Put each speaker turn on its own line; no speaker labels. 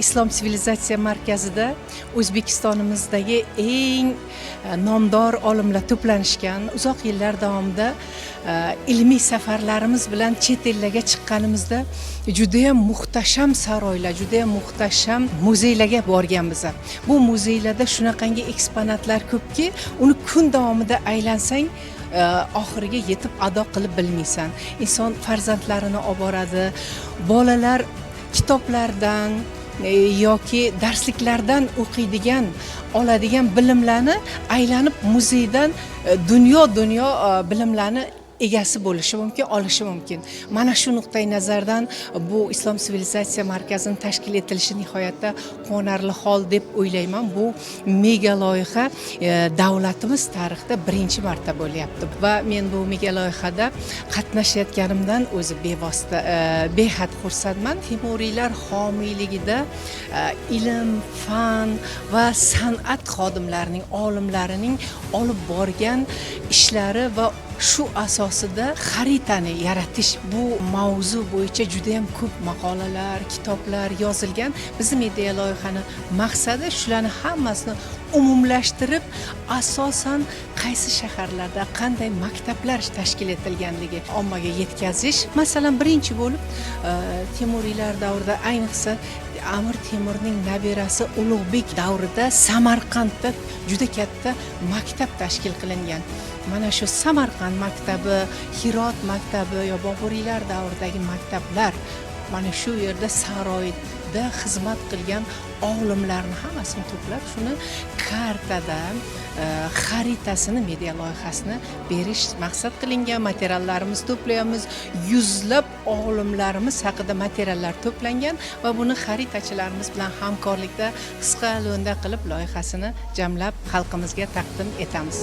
Islom sivilizatsiya markazida O'zbekistonimizdagi eng nomdor olimlar to'planishgan, uzoq yillar davomida ilmiy safarlarimiz bilan chet ellarga chiqqanimizda juda ham muhtasham saroylar, juda ham muhtasham muzeylarga borganmiz. Bu muzeylarda shunaqangi eksponatlar ko'pki, uni kun davomida aylansang oxiriga yetib ado qilib bilmaysan. Inson farzandlarini olib boradi, bolalar kitoblardan yoki darsliklardan o'qiydigan, oladigan bilimlarni aylanib muzeydan dunyo bilimlarni egasi bo'lishi mumkin, olishi mumkin. Mana shu nuqtai nazardan bu Islom sivilizatsiya markazining tashkil etilishi nihoyatda quvonarli hol deb o'ylayman. Bu mega loyiha davlatimiz tarixida birinchi marta bo'lyapti va men bu mega loyihada qatnashayotganimdan o'zi bevosita behad xursandman. Temuriylar homiyligida ilm, fan va san'at xodimlarining, olimlarining olib borgan ishlari va shu asosida xaritani yaratish, bu mavzu bo'yicha juda ham ko'p maqolalar, kitoblar yozilgan. Bizning media loyihani maqsadi shularni hammasini umumlashtirib, asosan qaysi shaharlarda qanday maktablar tashkil etilganligi ommaga yetkazish. Masalan, birinchi bo'lib Temuriylar davrida, ayniqsa Amir Temurning nabirasi Ulug'bek davrida Samarqandda juda katta maktab tashkil qilingan. Mana shu Samarqand maktabi, Hirot maktabi yo Boburiylar davridagi maktablar, mana shu yerda saroyda xizmat qilgan olimlarni hammasini to'plab, shuni kartadan xaritasini, media loyihasini berish maqsad qilingan. Materiallarimiz to'playmiz, yuzlab olimlarimiz haqida materiallar to'plangan va buni xaritachilarimiz bilan hamkorlikda qisqa lo'nda qilib loyihasini jamlab xalqimizga taqdim etamiz.